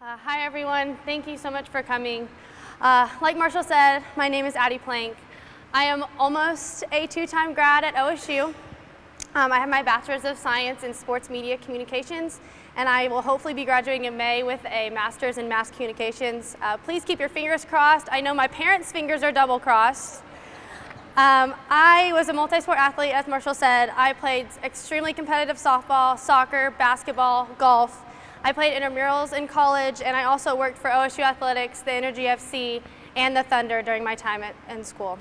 Hi everyone, thank you so much for coming. Like Marshall said, my name is Addie Plank. I am almost a two-time grad at OSU. I have my Bachelor's of Science in Sports Media Communications, and I will hopefully be graduating in May with a Master's in Mass Communications. Please keep your fingers crossed. I know my parents' fingers are double crossed. I was a multi-sport athlete, as Marshall said. I played extremely competitive softball, soccer, basketball, golf. I played intramurals in college, and I also worked for OSU Athletics, the Energy FC, and the Thunder during my time in school.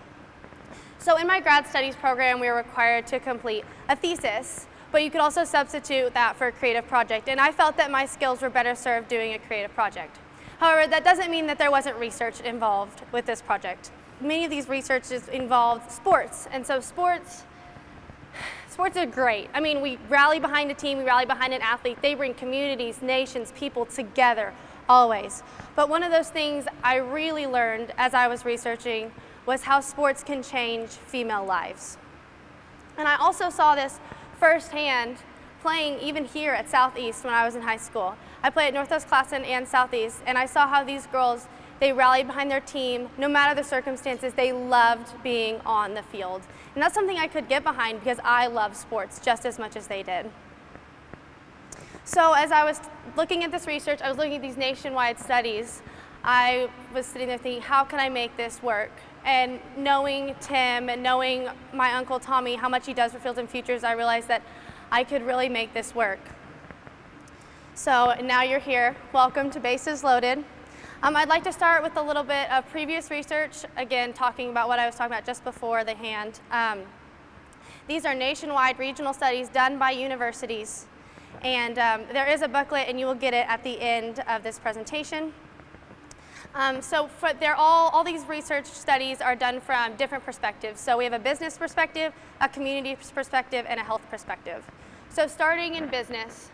So in my grad studies program, we were required to complete a thesis, but you could also substitute that for a creative project, and I felt that my skills were better served doing a creative project. However, that doesn't mean that there wasn't research involved with this project. Many of these researches involved sports, and so sports are great. I mean, we rally behind a team, we rally behind an athlete. They bring communities, nations, people together, always. But one of those things I really learned as I was researching was how sports can change female lives. And I also saw this firsthand playing even here at Southeast when I was in high school. I played at Northwest Classen and Southeast, and I saw how these girls, they rallied behind their team. No matter the circumstances, they loved being on the field. And that's something I could get behind because I love sports just as much as they did. So as I was looking at this research, I was looking at these nationwide studies, I was sitting there thinking, how can I make this work? And knowing Tim and knowing my uncle Tommy, how much he does for Fields and Futures, I realized that I could really make this work. So now you're here. Welcome to Bases Loaded. I'd like to start with a little bit of previous research, again, talking about what I was talking about just before the hand. These are nationwide regional studies done by universities, and there is a booklet, and you will get it at the end of this presentation. All these research studies are done from different perspectives. So we have a business perspective, a community perspective, and a health perspective. So starting in business,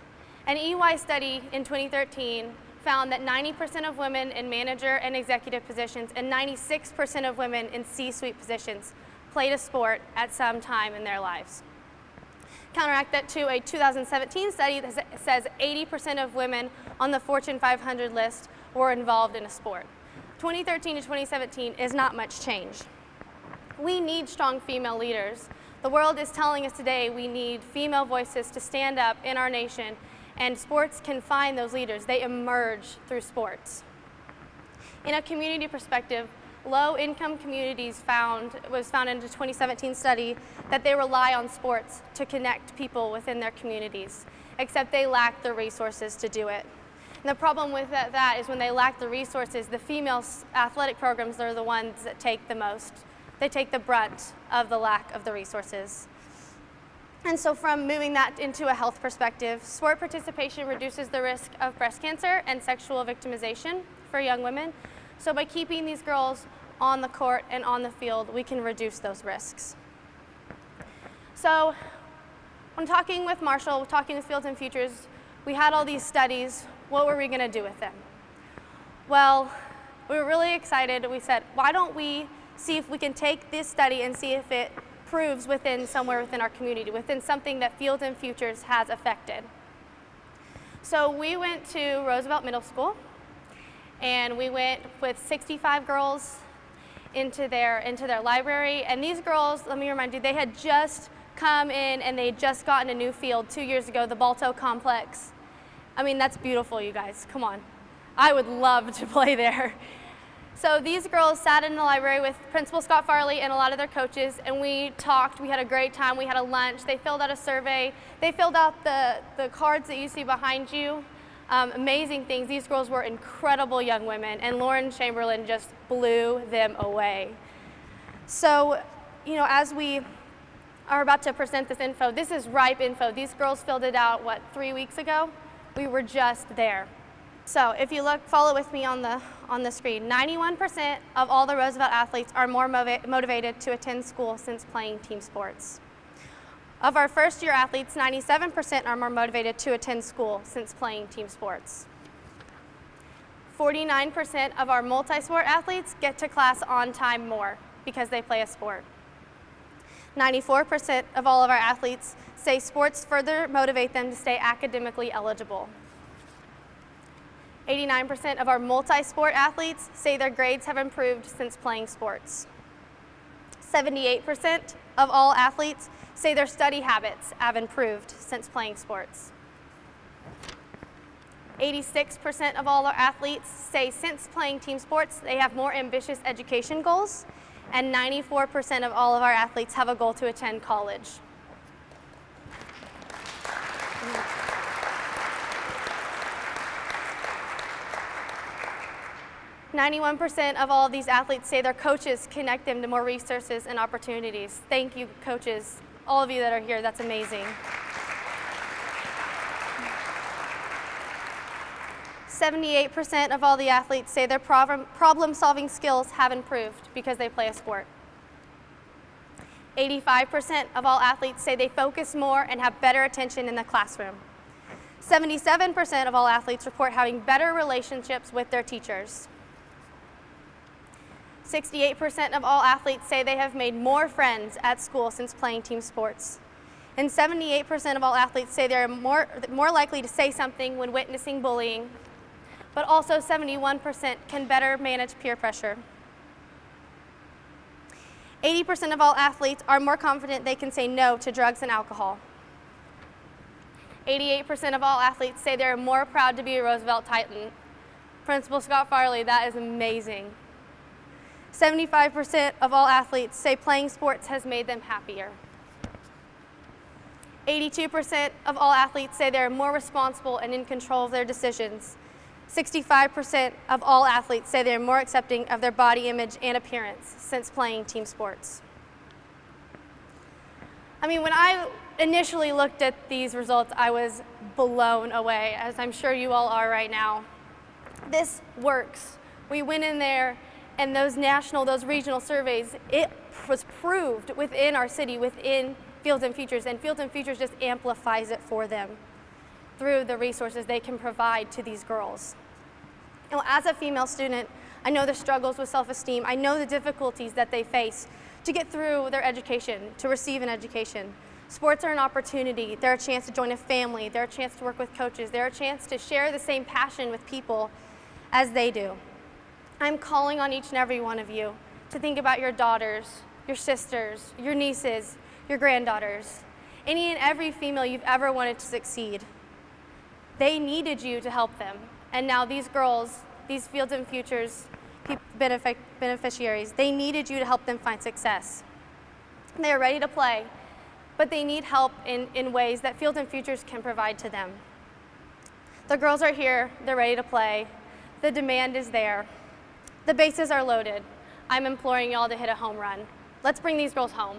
an EY study in 2013 found that 90% of women in manager and executive positions and 96% of women in C-suite positions played a sport at some time in their lives. Counteract that to a 2017 study that says 80% of women on the Fortune 500 list were involved in a sport. 2013 to 2017 is not much change. We need strong female leaders. The world is telling us today we need female voices to stand up in our nation, and sports can find those leaders. They emerge through sports. In a community perspective, low-income communities was found in a 2017 study that they rely on sports to connect people within their communities, except they lack the resources to do it. And the problem with that is when they lack the resources, the female athletic programs are the ones that take the most. They take the brunt of the lack of the resources. And so from moving that into a health perspective, sport participation reduces the risk of breast cancer and sexual victimization for young women. So by keeping these girls on the court and on the field, we can reduce those risks. So when talking with Marshall, talking with Fields and Futures, we had all these studies. What were we going to do with them? Well, we were really excited. We said, why don't we see if we can take this study and see if it proves somewhere within our community, within something that Fields and Futures has affected. So we went to Roosevelt Middle School, and we went with 65 girls into their library. And these girls, let me remind you, they had just come in and they had just gotten a new field 2 years ago, the Balto Complex. I mean, that's beautiful, you guys. Come on. I would love to play there. So these girls sat in the library with Principal Scott Farley and a lot of their coaches, and we talked. We had a great time. We had a lunch. They filled out a survey. They filled out the cards that you see behind you. Amazing things. These girls were incredible young women, and Lauren Chamberlain just blew them away. So, as we are about to present this info, this is ripe info. These girls filled it out, 3 weeks ago? We were just there. So if you follow with me on the screen, 91% of all the Roosevelt athletes are more motivated to attend school since playing team sports. Of our first-year athletes, 97% are more motivated to attend school since playing team sports. 49% of our multi-sport athletes get to class on time more because they play a sport. 94% of all of our athletes say sports further motivate them to stay academically eligible. 89% of our multi-sport athletes say their grades have improved since playing sports. 78% of all athletes say their study habits have improved since playing sports. 86% of all our athletes say since playing team sports, they have more ambitious education goals, and 94% of all of our athletes have a goal to attend college. 91% of all of these athletes say their coaches connect them to more resources and opportunities. Thank you, coaches. All of you that are here, that's amazing. 78% of all the athletes say their problem-solving skills have improved because they play a sport. 85% of all athletes say they focus more and have better attention in the classroom. 77% of all athletes report having better relationships with their teachers. 68% of all athletes say they have made more friends at school since playing team sports. And 78% of all athletes say they're more likely to say something when witnessing bullying, but also 71% can better manage peer pressure. 80% of all athletes are more confident they can say no to drugs and alcohol. 88% of all athletes say they're more proud to be a Roosevelt Titan. Principal Scott Farley, that is amazing. 75% of all athletes say playing sports has made them happier. 82% of all athletes say they're more responsible and in control of their decisions. 65% of all athletes say they're more accepting of their body image and appearance since playing team sports. I mean, when I initially looked at these results, I was blown away, as I'm sure you all are right now. This works. We went in there, and those national, those regional surveys, it was proved within our city, within Fields and Futures, and Fields and Futures just amplifies it for them through the resources they can provide to these girls. Now, as a female student, I know the struggles with self-esteem. I know the difficulties that they face to get through their education, to receive an education. Sports are an opportunity. They're a chance to join a family. They're a chance to work with coaches. They're a chance to share the same passion with people as they do. I'm calling on each and every one of you to think about your daughters, your sisters, your nieces, your granddaughters, any and every female you've ever wanted to succeed. They needed you to help them. And now these girls, these Fields and Futures beneficiaries, they needed you to help them find success. They are ready to play, but they need help in ways that Fields and Futures can provide to them. The girls are here, they're ready to play. The demand is there. The bases are loaded. I'm imploring y'all to hit a home run. Let's bring these girls home.